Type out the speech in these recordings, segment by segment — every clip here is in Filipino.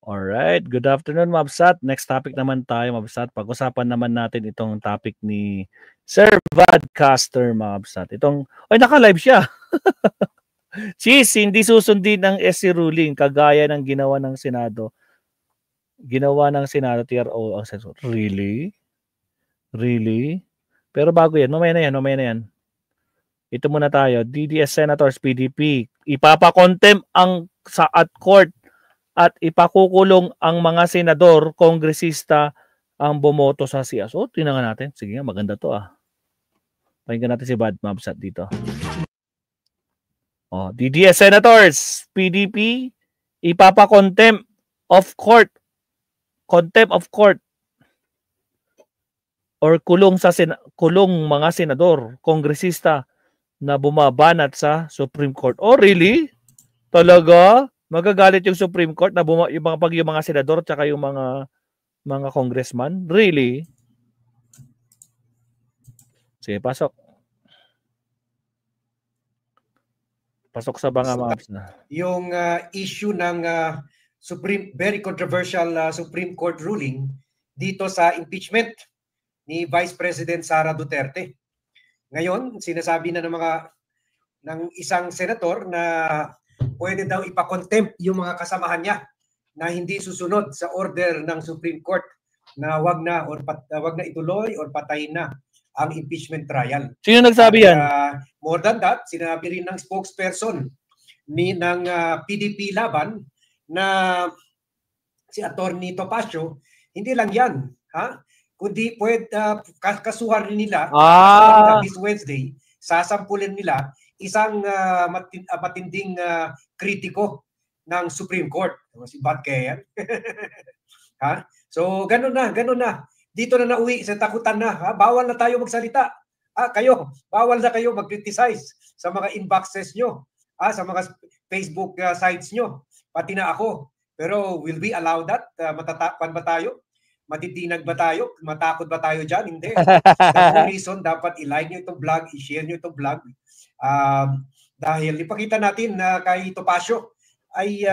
Alright, good afternoon, Mabsat. Next topic naman tayo, Mabsat. Pag-usapan naman natin itong topic ni Sir Vadcaster, Mabsat. Naka-live siya. Cheese, hindi susundin ng SC ruling kagaya ng ginawa ng Senado. Ginawa ng Senado, TRO ang sensor. Really? Really? Pero bago yan, mamaya na yan. Ito muna tayo. DDS Senators, PDP. Ipapakontempt ang sa at court at ipakukulong ang mga senador, kongresista ang bumoto sa SIAS. Tingnan natin. Sige nga, maganda to ah. Pakinggan natin si Bad Mabsat dito. DDS Senators, PDP, ipapakontempt of court. Contempt of court or kulong mga senador, kongresista na bumabanat sa Supreme Court. Really? Talaga? Magagalit yung Supreme Court na yung mga senador at yung mga congressman? Really? Sige, pasok. Pasok sa mga maps na. Yung issue ng very controversial Supreme Court ruling dito sa impeachment ni Vice President Sara Duterte. Ngayon, sinasabi na ng isang senator na pwede daw ipakontempt yung mga kasamahan niya na hindi susunod sa order ng Supreme Court na wag na ituloy or patayin na ang impeachment trial. Sino nagsabi yan? More than that, sinabi rin ng spokesperson ng PDP laban na si Attorney Topacio, hindi lang yan, kundi pwede kasuhan rin nila this Wednesday, sasampulin nila isang matinding kritiko ng Supreme Court. Si Badke yan. So, ganun na. Dito na nauwi, sa takutan na. Bawal na tayo magsalita. Bawal na kayo mag-criticize sa mga inboxes nyo, sa mga Facebook sites nyo, pati na ako. Pero will we allow that? Matatakpan ba tayo? Matitinag ba tayo? Matakot ba tayo dyan? Hindi. That's the reason dapat i-like nyo itong vlog, i-share nyo itong vlog. Dahil ipakita natin na kay Topacio ay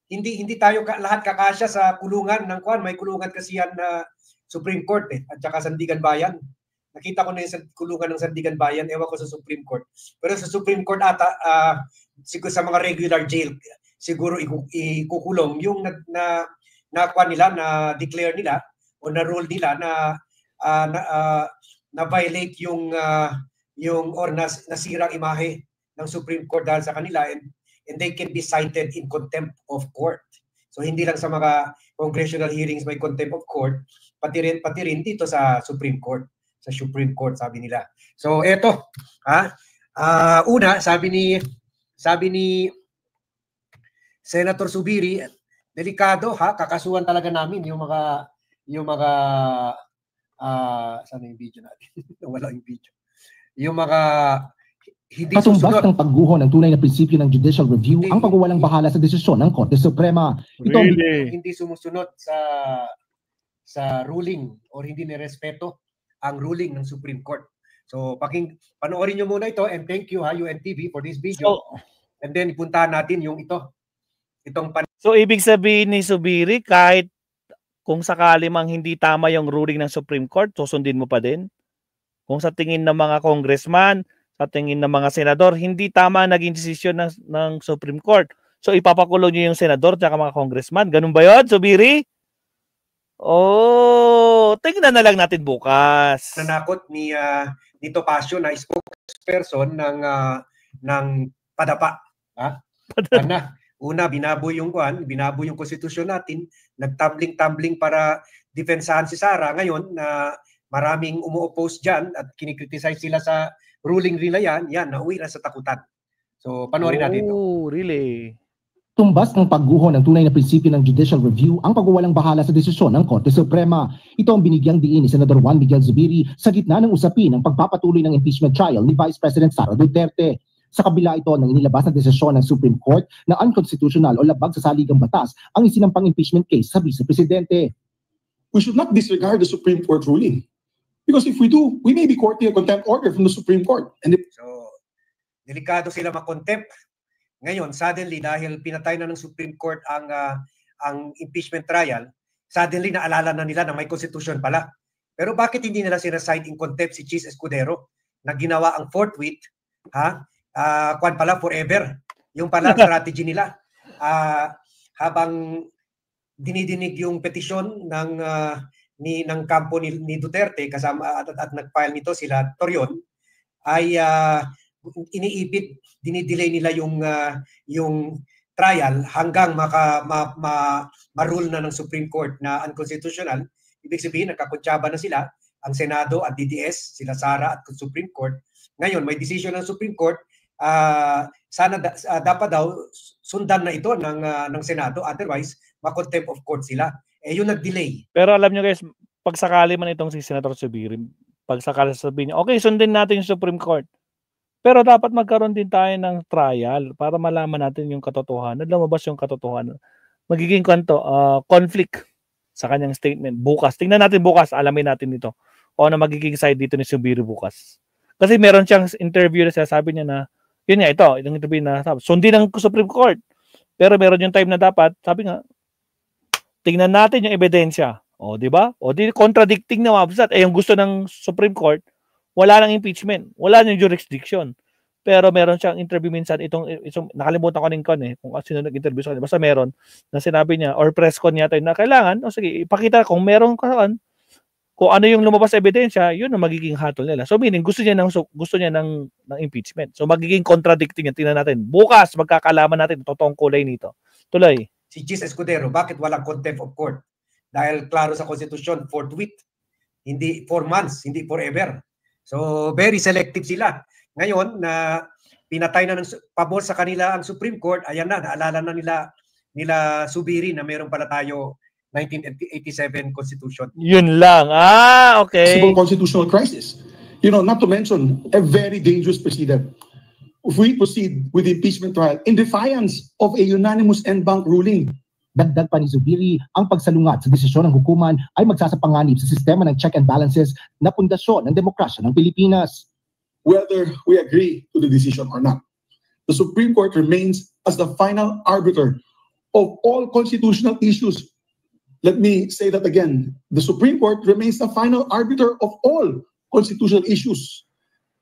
hindi tayo lahat kakasya sa kulungan ng May kulungan kasi yan na Supreme Court at saka Sandigan Bayan. Nakita ko na yung kulungan ng Sandigan Bayan, ewan ko sa Supreme Court. Pero sa Supreme Court ata, siguro sa mga regular jail, siguro ikukulong yung na-declare nila o na-rule nila na violate yung or nasirang imahe ng Supreme Court dahil sa kanila and they can be cited in contempt of court. So hindi lang sa mga congressional hearings may contempt of court, pati rin dito sa Supreme Court. Sa Supreme Court, sabi nila. So eto, una, sabi ni Senator Zubiri, delikado kakasuhan talaga namin yung mga saan yung video natin? Wala yung video. Yung mga hindi Patumbas ng pagguho ng tunay na prinsipyo ng judicial review ang pagwawalang bahala sa desisyon ng Korte Suprema. Ito hindi sumusunod sa ruling or hindi nirespeto ang ruling ng Supreme Court. So panoorin nyo muna ito and thank you UNTV for this video. And then ipuntahan natin yung So ibig sabihin ni Zubiri, kahit kung sakali mang hindi tama yung ruling ng Supreme Court, susundin mo pa din? Kung sa tingin ng mga congressman, sa tingin ng mga senador, hindi tama naging desisyon ng Supreme Court. So ipapakulong niyo yung senador at mga congressman. Ganun ba yun, Zubiri? Tingnan na lang natin bukas. Nanakot ni Topacio na spokesperson ng PADAPA. Una, binaboy yung konstitusyon natin, nagtumbling para defensahan si Sara. Ngayon, maraming umu-oppose dyan at kinikriticize sila sa ruling nila yan, nauwi na sa takutan. So, panoorin natin ito. Really? Tumbas ng pagguho ng tunay na prinsipyo ng judicial review ang pagwawalang bahala sa desisyon ng Korte Suprema. Ito ang binigyang diin ni Senador Juan Miguel Zubiri sa gitna ng usapin ng pagpapatuloy ng impeachment trial ni Vice President Sara Duterte. Sa kabila ito ng inilabas na desisyon ng Supreme Court na unconstitutional o labag sa saligang batas ang isinampang impeachment case sa Vice Presidente. We should not disregard the Supreme Court ruling. Because if we do, we may be courting a contempt order from the Supreme Court. So, delikado sila makontempt. Ngayon, suddenly, dahil pinatay na ng Supreme Court ang ang impeachment trial, suddenly naalala na nila na may constitution pala. Pero bakit hindi nila sinaside in contempt si Chis Escudero na ginawa ang forthwith, kwan pala forever. Yung pala strategy nila. Habang dinidinig yung petisyon ng kampo ni Duterte kasama at nag-file nito sila Torion, ay iniipit, dinidelay nila yung trial hanggang ma-rule na ng Supreme Court na unconstitutional. Ibig sabihin, nagkakuntsaba na sila, ang Senado at DDS, sila Sara at Supreme Court. Ngayon, may decision ng Supreme Court, dapat daw sundan na ito ng Senado, otherwise, ma-contempt of court sila. Yun nag-delay. Pero alam nyo guys, pagsakali man itong si Senator Zubiri, pagsakali sabihin niya, okay, sundin natin yung Supreme Court. Pero dapat magkaroon din tayo ng trial para malaman natin yung katotohanan, lumabas yung katotohanan. Magiging conflict sa kanyang statement bukas. Tingnan natin bukas, alamin natin ito. O ano magiging side dito ni Zubiri bukas. Kasi meron siyang interview na sabi niya na, yun nga ito, itong interview na sundin ng Supreme Court. Pero meron yung time na dapat, sabi nga, tingnan natin yung ebidensya. O, di ba? O, di contradicting na mabsat. Yung gusto ng Supreme Court, wala nang impeachment. Wala nang jurisdiction. Pero meron siyang interview minsan, itong nakalimutan ko kung sino nag-interview sa kanya. Basta meron na sinabi niya, or press con yata na kailangan, o sige, ipakita kung meron kung ano yung lumabas sa ebidensya, yun ang magiging hatol nila. So meaning, gusto niya ng impeachment. So magiging contradicting yan. Tingnan natin. Bukas, magkakalaman natin totoong kulay nito. Tuloy. Si Chis Escudero, bakit walang contempt of court? Dahil klaro sa konstitusyon, forthwith. Hindi 4 months, hindi forever. So very selective sila. Ngayon, na pinatay na ng pabor sa kanila ang Supreme Court, ayan na, naalala na nila Zubiri na meron pala tayo 1987 Constitution. Yun lang. Okay. Possible constitutional crisis. Not to mention a very dangerous precedent. If we proceed with the impeachment trial in defiance of a unanimous en banc ruling. Dagdag pa ni Zubiri, ang pagsalungat sa desisyon ng hukuman ay magsasapanganib sa sistema ng check and balances na pundasyon ng demokrasya ng Pilipinas. Whether we agree to the decision or not, the Supreme Court remains as the final arbiter of all constitutional issues. Let me say that again. The Supreme Court remains the final arbiter of all constitutional issues.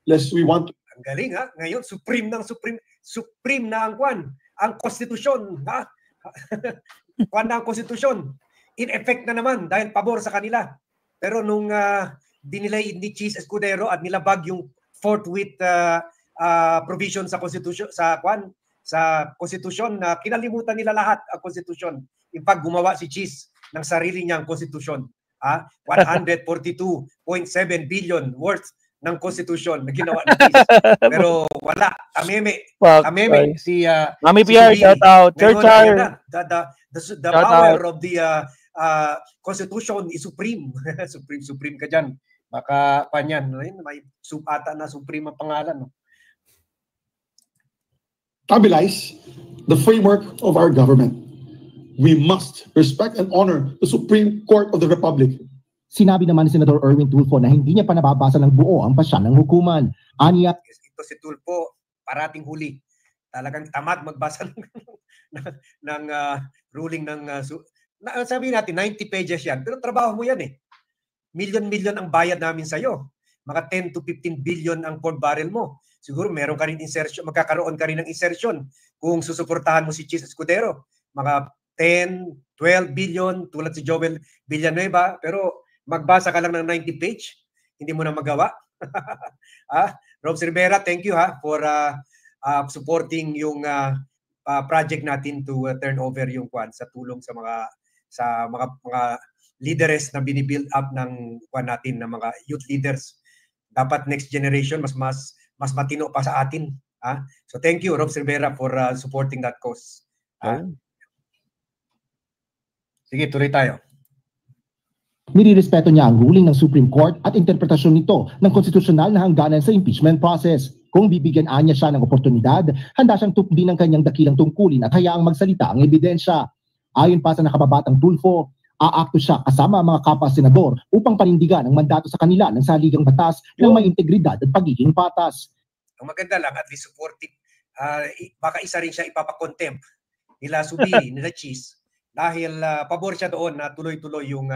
Lest we want to... Ang galing Ngayon, supreme na ang konstitusyon. Kwan na ang konstitusyon. In effect na naman dahil pabor sa kanila. Pero nung dinilay ni Chis Escudero at nilabag yung forthwith provision sa konstitusyon sa konstitusyon na kinalimutan nila lahat ang konstitusyon. In fact, gumawa si Chis ng sarili niyang konstitusyon. 142.7 billion worth ng konstitusyon na ginawa ni Chis. Pero wala. Kameme si Mami PR, shout out. The power of the Constitution is supreme. supreme ka dyan. Baka panyan, may ata na supreme ang pangalan. Stabilize the framework of our government. We must respect and honor the Supreme Court of the Republic. Sinabi naman ni Senator Erwin Tulfo na hindi niya pa nababasa ng buo ang pasya ng hukuman. Aniya, ito si Tulfo, parating huli. Talagang tamad magbasa ng ruling ng sabi natin 90 pages yan. Pero trabaho mo yan Million ang bayad namin sa'yo. Mga 10 to 15 billion ang pork barrel mo. Siguro meron ka rin insertion, magkakaroon ka rin ng insertion kung susuportahan mo si Chis Escudero. Mga 10, 12 billion tulad si Joel Villanueva. Pero magbasa ka lang ng 90 page, hindi mo na magawa. Rob Rivera, thank you for supporting yung project natin to turn over yung sa tulong sa mga leaders na binibuild up ng natin ng mga youth leaders. Dapat next generation mas matino pa sa atin. So thank you Rob Rivera for supporting that cause. Sige, tuloy tayo. Nirirespeto niya ang ruling ng Supreme Court at interpretasyon nito ng konstitusyonal na hangganan sa impeachment process. Kung bibigyan niya siya ng oportunidad, handa siyang tupdin ang kanyang dakilang tungkulin at hayaang magsalita ang ebidensya. Ayon pa sa nakababatang Tulfo, aakto siya kasama ang mga kapwa-senador upang panindigan ang mandato sa kanila ng saligang batas ng may integridad at pagiging patas. Ang maganda lang, at least supportive, baka isa rin siya ipapakontempt nila Zubiri, nila Chis, dahil pabor siya doon na tuloy-tuloy yung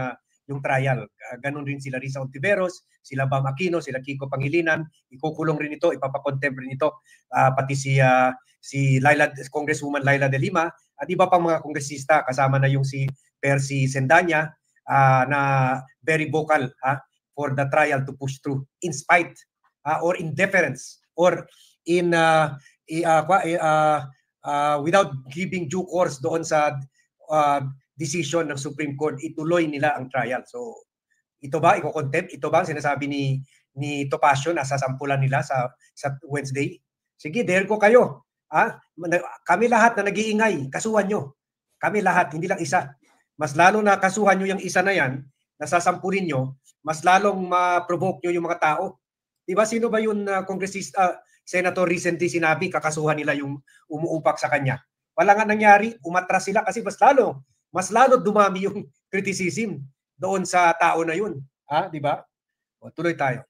trial. Ganon rin sila Risa Ontiveros, sila Bam Aquino, sila Kiko Pangilinan, ikukulong rin ito, ipapakontempt rin ito, pati si Congresswoman Laila De Lima at iba pang mga kongresista, kasama na yung si Percy Sendanya na very vocal for the trial to push through in spite or in deference or in without giving due course doon sa decision ng Supreme Court, ituloy nila ang trial. So, ito ba, i-contempt? Ito ba ang sinasabi ni Topacio na sasampulan nila sa Wednesday? Sige, dare ko kayo. Kami lahat na nag-iingay, kasuhan nyo. Kami lahat, hindi lang isa. Mas lalo na kasuhan nyo yung isa na yan, nasasampulin nyo, mas lalong ma-provoke nyo yung mga tao. Diba, sino ba yung congressista, senator recently sinabi, kakasuhan nila yung umuupak sa kanya? Wala nga nangyari, umatras sila kasi mas lalo dumami yung criticism doon sa tao na yun. Di ba? Tuloy tayo.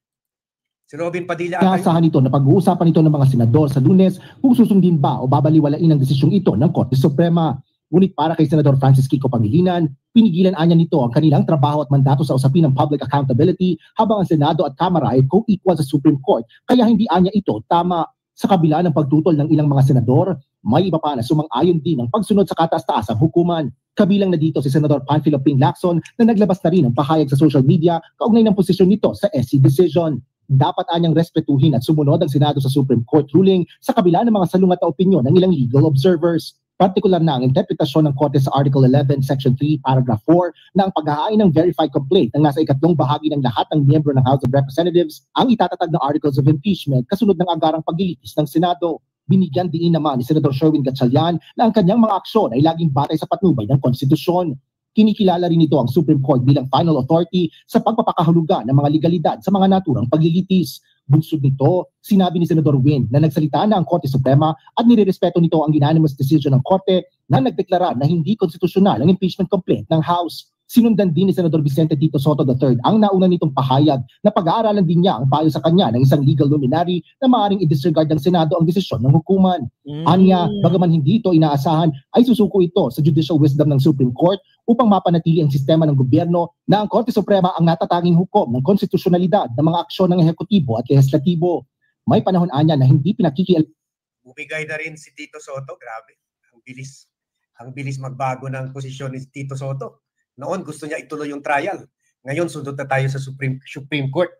Si Robin Padilla. Inaasahan ito na pag-uusapan ito ng mga senador sa Lunes kung susundin ba o babaliwalain ang desisyong ito ng Korte Suprema. Ngunit para kay Senador Francis Kiko Pangilinan, pinigilan anya nito ang kanilang trabaho at mandato sa usapin ng public accountability habang ang Senado at Kamara ay co-equal sa Supreme Court, kaya hindi anya ito tama. Sa kabila ng pagtutol ng ilang mga senador, may iba pa na sumang-ayon din ng pagsunod sa kataas-taasang hukuman. Kabilang na dito si Senador Panfilo Ping Lacson na naglabas na rin ng pahayag sa social media kaugnay ng posisyon nito sa SC decision. Dapat anyang respetuhin at sumunod ang Senado sa Supreme Court ruling sa kabila ng mga salungat na opinyon ng ilang legal observers. Partikular na ang interpretasyon ng Korte sa Article 11, Section 3, Paragraph 4 na ang paghahain ng verified complaint ng nasa ikatlong bahagi ng lahat ng miyembro ng House of Representatives ang itatatag ng Articles of Impeachment kasunod ng agarang paglilitis ng Senado. Binigyan din naman ni Senador Sherwin Gatchalian na ang kanyang mga aksyon ay laging batay sa patnubay ng konstitusyon. Kinikilala rin ito ang Supreme Court bilang final authority sa pagpapakahulugan ng mga legalidad sa mga naturang paglilitis. Bunsod nito, sinabi ni Senador Win na nagsalita na ang Korte Suprema at nirerespeto nito ang unanimous decision ng Korte na nagdeklara na hindi konstitusyonal ang impeachment complaint ng House. Sinundan din ni Senador Vicente Tito Soto III ang nauna nitong pahayag na pag-aaralan din niya ang payo sa kanya ng isang legal luminary na maaaring i-disregard ng Senado ang desisyon ng hukuman. Anya, bagaman hindi ito inaasahan, ay susuko ito sa judicial wisdom ng Supreme Court upang mapanatili ang sistema ng gobyerno na ang Korte Suprema ang natatanging hukom ng konstitusyonalidad ng mga aksyon ng ehekutibo at lehislatibo. May panahon anya na hindi Bumigay na rin si Tito Soto, grabe. Ang bilis magbago ng posisyon ni Tito Soto. Noon gusto niya ituloy yung trial. Ngayon sundot na tayo sa Supreme Court.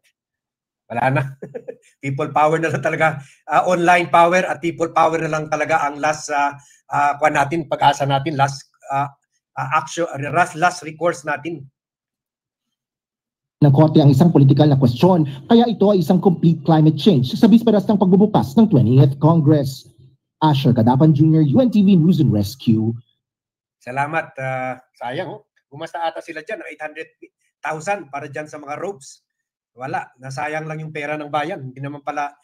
Wala na. People power na lang talaga. Online power at people power na lang talaga ang last pag-asa natin, last recourse natin. Ng Korte ang isang politikal na kwestiyon, kaya ito ay isang complete climate change sa bisperas ng pagbubukas ng 20th Congress. Asher Cadapan Jr., UNTV News and Rescue. Salamat. Sayang. Gumasta ata sila dyan ng 800,000 para dyan sa mga ropes. Wala. Nasayang lang yung pera ng bayan. Hindi naman pala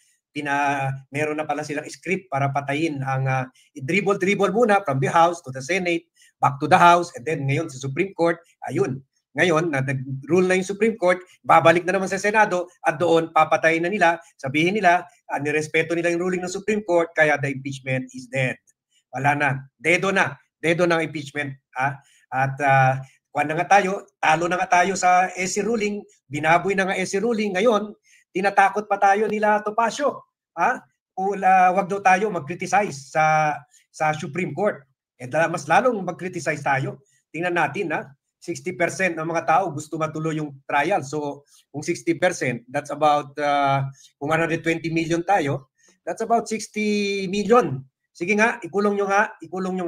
meron na pala silang script para patayin ang dribble muna from the House to the Senate, back to the House, and then ngayon sa Supreme Court. Ayun. Ngayon, nag-rule na yung Supreme Court, babalik na naman sa Senado at doon papatayin na nila, sabihin nila, nirespeto nila yung ruling ng Supreme Court, kaya the impeachment is dead. Wala na. Dedo na ang impeachment. At talo na nga tayo sa SC ruling, binaboy na nga SC ruling. Ngayon, tinatakot pa tayo nila Topacio. Wag daw tayo mag-criticize sa Supreme Court. Mas lalong mag-criticize tayo. Tingnan natin, 60% ng mga tao gusto matuloy yung trial. So, kung 60%, that's about, kung 120 million tayo, that's about 60 million. Sige nga, ikulong nyo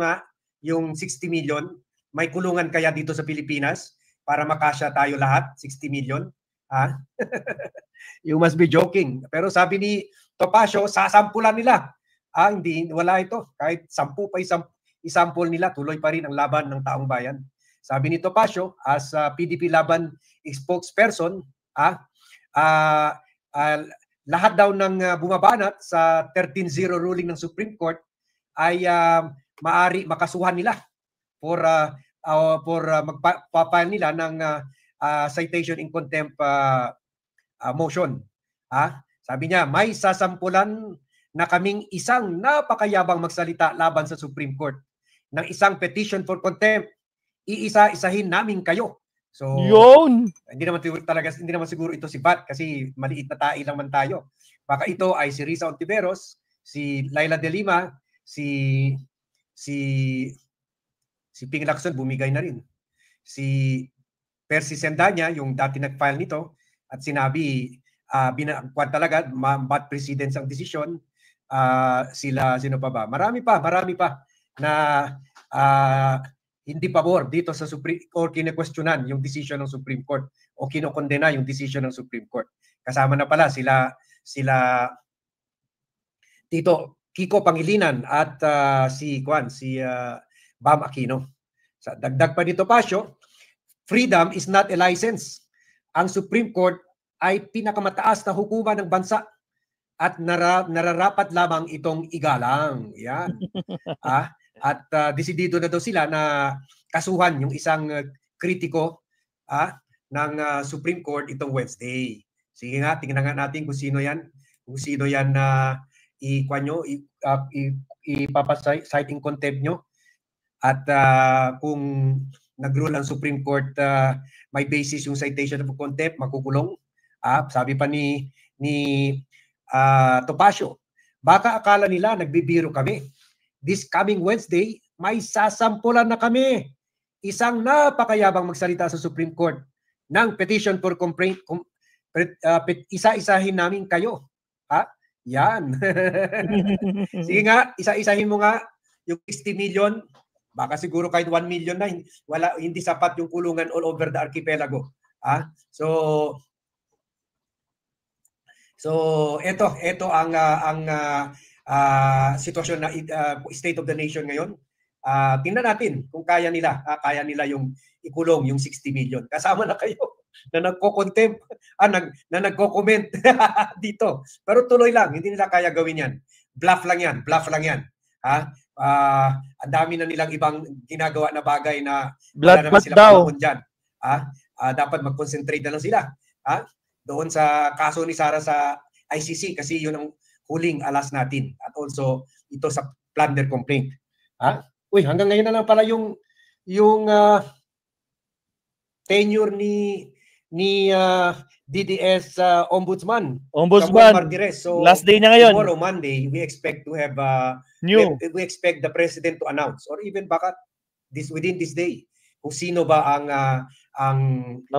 nga yung 60 million. May kulungan kaya dito sa Pilipinas para makasya tayo lahat, 60 million? You must be joking. Pero sabi ni Topacio, sasampulan nila. Hindi, wala ito. Kahit 10 pa isampul nila, tuloy pa rin ang laban ng taong bayan. Sabi ni Topacio, as PDP Laban spokesperson, lahat daw ng bumabanat sa 13-0 ruling ng Supreme Court ay maari makasuhan nila for magpapile nila ng citation in contempt motion. Sabi niya, may sasampulan na kaming isang napakayabang magsalita laban sa Supreme Court ng isang petition for contempt iisa-isahin namin kayo. So, Yun! hindi naman siguro ito si Bat kasi maliit na tai lang man tayo. Baka ito ay si Risa Ontiveros, si Laila De Lima, si Ping Lacson, bumigay na rin. Si Percy Sendanya, yung dati nag-file nito, at sinabi, binakwan talaga, bad precedence ang desisyon. Sino pa ba? Marami pa na hindi pabor dito sa Supreme Court, kine-questionan yung decision ng Supreme Court o kinokondena yung decision ng Supreme Court. Kasama na pala sila Tito Kiko Pangilinan at si Bam Aquino. Sa dagdag pa dito, Pasio, freedom is not a license. Ang Supreme Court ay pinakamataas na hukuman ng bansa at nararapat lamang itong igalang. Yan. At desidido na daw sila na kasuhan yung isang kritiko ng Supreme Court itong Wednesday. Sige nga, tingnan nga natin kung sino yan. Kung sino yan na ipapasite in contempt nyo. At kung nag-rule ang Supreme Court may basis yung citation of contempt, makukulong. Sabi pa ni Topacio, baka akala nila nagbibiro kami. This coming Wednesday, may sasampulan na kami. Isang napakayabang magsalita sa Supreme Court ng petition for complaint. Isa-isahin namin kayo. Yan. Sige nga, isa-isahin mo nga yung 60 million. Baka siguro kahit 1 million na, hindi sapat yung kulungan all over the archipelago. So ito ang sitwasyon na state of the nation ngayon. Tingnan natin kung kaya nila yung ikulong yung 60 million. Kasama na kayo na nagko-contempt, na nagko-comment dito. Pero tuloy lang, hindi nila kaya gawin yan. Bluff lang yan. Ang dami na nilang ibang ginagawa na bagay na wala naman sila panahon dyan. Dapat mag-concentrate na lang sila. Doon sa kaso ni Sara sa ICC kasi yun ang huling alas natin. At also ito sa plunder complaint. Hanggang ngayon na lang pala yung tenure ni DDS Ombudsman. Martires. So last day na ngayon. Tomorrow Monday, we expect to have we expect the president to announce or even baka within this day kung sino ba ang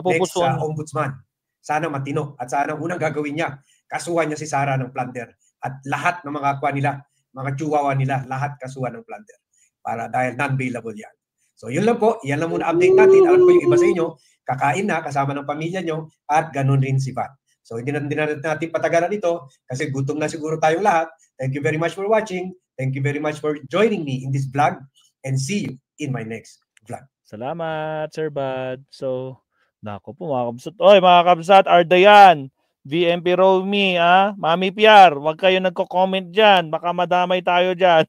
next ombudsman. Sana matino at sana unang gagawin niya, kasuhan niya si Sara ng plunder at lahat ng mga mga chihuahua nila, lahat kasuhan ng plunder dahil non-bailable yan. So yun lang po, yan lang muna update natin. Alam ko yung iba sa inyo, kakain na kasama ng pamilya nyo at ganun rin si Vat. So hindi na natin patagalan ito kasi gutom na siguro tayong lahat. Thank you very much for watching. Thank you very much for joining me in this vlog and see you in my next vlog. Salamat, Sir Bad. So, nako po mga kabsat. Oy, mga kabsat, Ardayan, VMP Romy, Mami PR, wag kayo nagko-comment dyan. Baka madamay tayo dyan.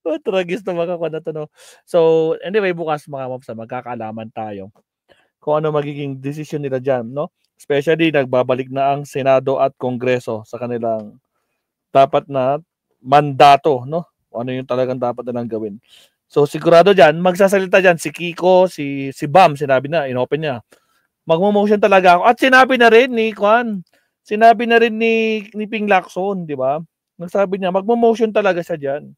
Tragis na makakuha na to, no? So, anyway, bukas mga mapsa, magkakaalaman tayo kung ano magiging decision nila dyan, no? Especially, nagbabalik na ang Senado at Kongreso sa kanilang dapat na mandato, no? Ano yung talagang dapat nilang gawin. So, sigurado dyan, magsasalita dyan si Kiko, si Bam, sinabi na, inopen niya. Magmo-motion talaga ako. At sinabi na rin ni Ping Lacson, di ba? Nagsabi niya, magmo-motion talaga siya dyan.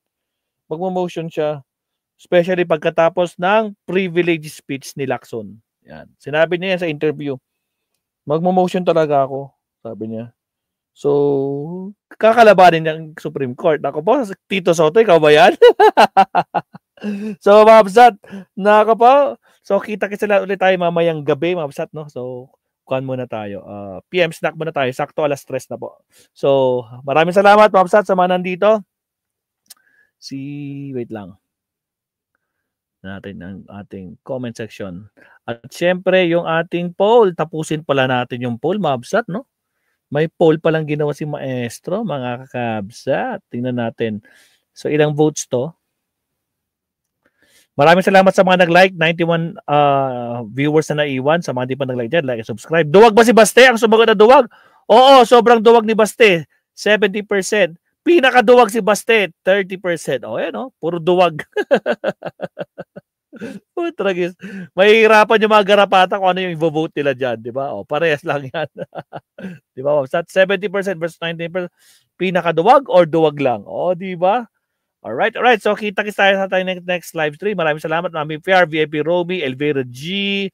Magmo-motion siya. Especially pagkatapos ng privilege speech ni Lacson. Yan. Sinabi niya yan sa interview. Magmo-motion talaga ako, sabi niya. So, kakalabanin niya ang Supreme Court. Ako po, Tito Soto, ikaw ba yan? So, mga kabsat, so kita-kita ulit tayo mamayang gabi, mga kabsat, no? So, kuhan muna tayo. PM snack muna tayo. Sakto, alas 3 na po. So, maraming salamat, mga kabsat, sa mga nandito. Wait lang. Natin ang ating comment section. At syempre, yung ating poll, tapusin pala natin yung poll, mga kabsat, no? May poll palang ginawa si Maestro, mga kakabsat. Tingnan natin. So, ilang votes to? Maraming salamat sa mga nag-like. 91 viewers na naiwan. Sa mga di pa nag-like dyan, like and subscribe. Duwag ba si Baste? Ang sumagot na duwag? Oo, sobrang duwag ni Baste. 70%. Pinakaduwag si Baste. 30%. O, yan o. Puro duwag. Tragis. Mahihirapan yung mga garapata kung ano yung i-vote nila dyan, di ba? O, parehas lang yan. Di ba? Sa 70% versus 19%, pinakaduwag or duwag lang? O, di ba? Alright. So, kita-kits tayo sa tayo next live stream. Maraming salamat. Mami PR, VIP Romy, Elvira G,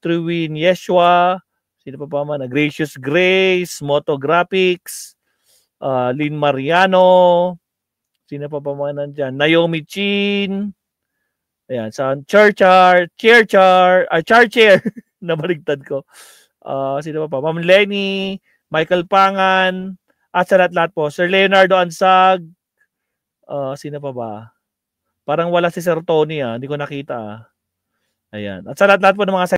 Truwin Yeshua, sino pa man? Gracious Grace, Moto Graphics, Lynn Mariano, sino pa man nandyan? Naomi Chin, ayan, Char, nabaligtad ko. Sino pa? Ma'am Lenny, Michael Pangan, at sa lahat po, Sir Leonardo Ansag, sino pa ba? Parang wala si Sir Tony, hindi ko nakita. Ayan. At sa lahat po ng mga